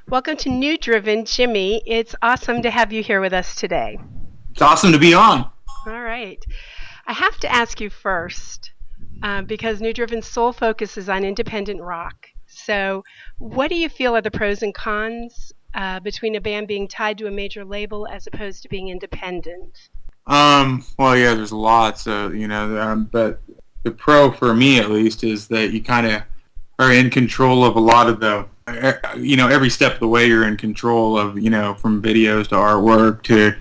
Welcome to New Driven, Jimmy. It's awesome to have you here with us today. It's awesome to be on. All right. I have to ask you first, because New Driven's sole focus is on independent rock. So what do you feel are the pros and cons between a band being tied to a major label as opposed to being independent? Well, yeah, there's lots of, but the pro for me at least is that you kind of are in control of a lot of the, every step of the way you're in control of, from videos to artwork to,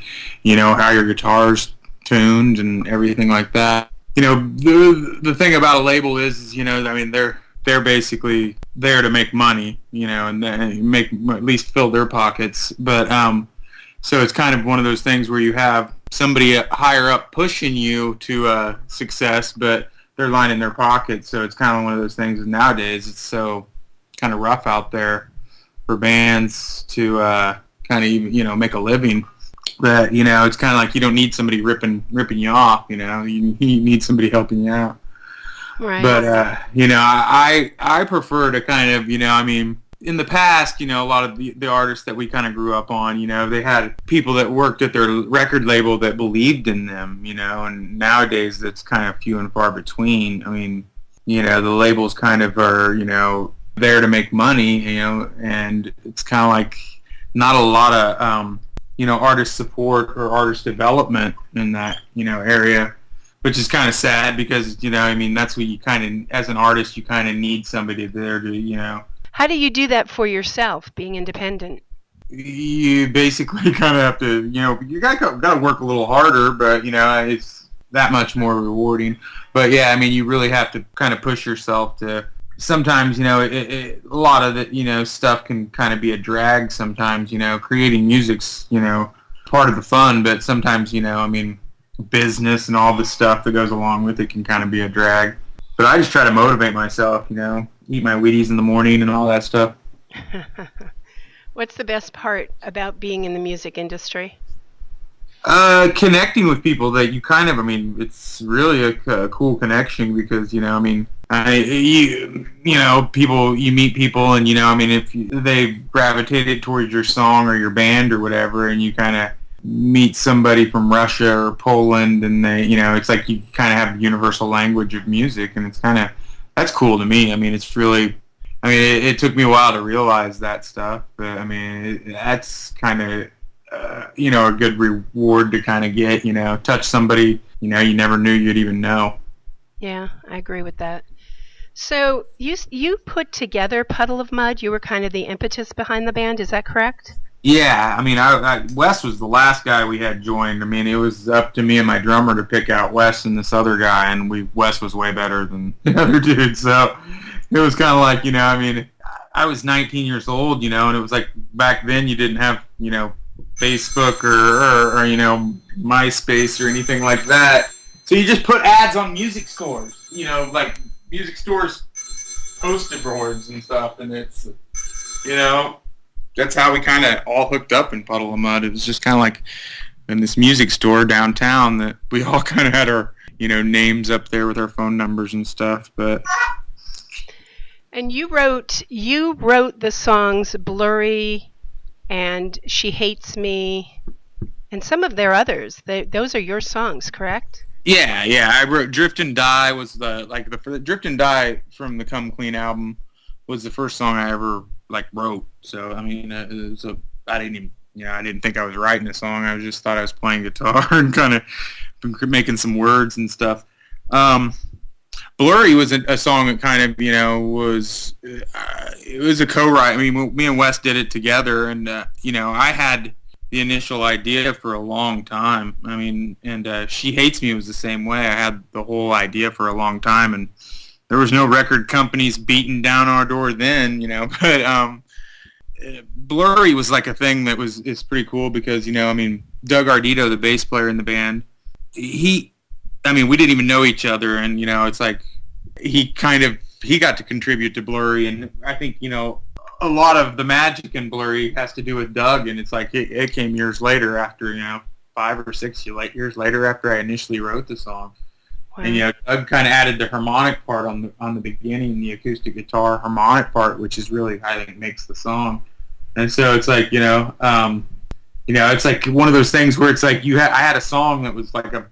how your guitar's tuned and everything like that. The thing about a label is they're basically there to make money, and then at least fill their pockets. But, so it's kind of one of those things where you have somebody higher up pushing you to success, but they're lining their pockets. So it's kind of one of those things. Nowadays, it's so kind of rough out there for bands to kind of make a living. That it's kind of like you don't need somebody ripping you off. You need somebody helping you out. Right. But I prefer to kind of in the past, a lot of the artists that we kind of grew up on, they had people that worked at their record label that believed in them, and nowadays that's kind of few and far between. The labels kind of are, there to make money, and it's kind of like not a lot of, artist support or artist development in that, area, which is kind of sad because, that's what you kind of, as an artist, you kind of need somebody there to, How do you do that for yourself, being independent? You basically kind of have to, you got to work a little harder, but, it's that much more rewarding. But, yeah, you really have to kind of push yourself to, sometimes, a lot of the, stuff can kind of be a drag sometimes, creating music's, part of the fun, but sometimes, business and all the stuff that goes along with it can kind of be a drag. But I just try to motivate myself, eat my Wheaties in the morning and all that stuff. What's the best part about being in the music industry? Connecting with people that you kind of, it's really a cool connection because, people, you meet people and, if they gravitated towards your song or your band or whatever, and you kind of meet somebody from Russia or Poland and they, it's like you kind of have the universal language of music, and it's kind of, that's cool to me. It's really, it took me a while to realize that stuff, but that's kind of, a good reward to kind of get, touch somebody, you never knew you'd even know. Yeah, I agree with that. So you put together Puddle of Mudd. You were kind of the impetus behind the band. Is that correct? Yeah, Wes was the last guy we had joined. It was up to me and my drummer to pick out Wes and this other guy, and Wes was way better than the other dude. So it was kind of like, I was 19 years old, and it was like back then you didn't have, Facebook or MySpace or anything like that. So you just put ads on music stores, like music stores poster boards and stuff, and it's, that's how we kind of all hooked up in Puddle of Mudd. It was just kind of like in this music store downtown that we all kind of had our, names up there with our phone numbers and stuff. But and you wrote the songs Blurry and She Hates Me and some of their others. Those are your songs, correct? Yeah. I wrote Drift and Die was the Drift and Die from the Come Clean album was the first song I ever wrote. So it was I didn't think I was writing a song. I just thought I was playing guitar and kind of making some words and stuff. Blurry was a song that kind of was it was a co-write. Me and Wes did it together, and I had the initial idea for a long time. And She Hates Me was the same way. I had the whole idea for a long time, and there was no record companies beating down our door then, but Blurry was like a thing that is pretty cool because, Doug Ardito, the bass player in the band, we didn't even know each other, and, it's like he got to contribute to Blurry, and I think, a lot of the magic in Blurry has to do with Doug, and it's like it came years later after, 5 or 6 years later after I initially wrote the song. Wow. And Doug kind of added the harmonic part on the beginning, the acoustic guitar harmonic part, which is really I think makes the song. And so it's like, it's like one of those things where it's like I had a song that was like a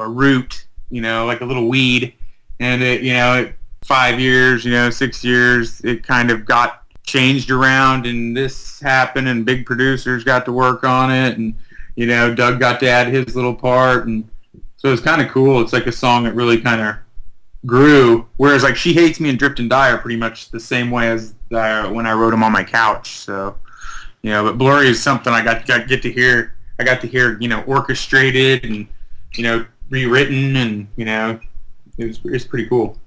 root, like a little weed, and it 5 years, 6 years, it kind of got changed around, and this happened, and big producers got to work on it, and Doug got to add his little part, and so it's kind of cool. It's like a song that really kind of grew, whereas like She Hates Me and Drift and Die are pretty much the same way as when I wrote them on my couch. So but Blurry is something I got to hear. I got to hear orchestrated and rewritten, and it's pretty cool.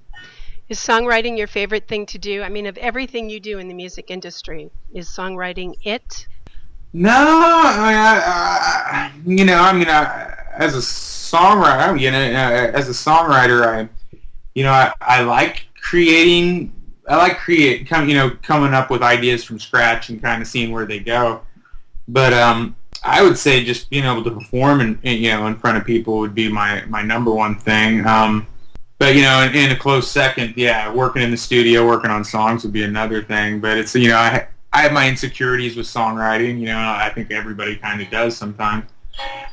Is songwriting your favorite thing to do? I mean, of everything you do in the music industry, is songwriting it? No, as a songwriter, I like creating. I like coming up with ideas from scratch and kind of seeing where they go. But I would say just being able to perform in front of people would be my number one thing. But in a close second, working in the studio, working on songs would be another thing. But it's I have my insecurities with songwriting. I think everybody kind of does sometimes.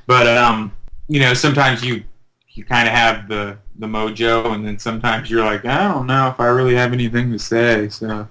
But sometimes you kind of have the mojo, and then sometimes you're like, I don't know if I really have anything to say. So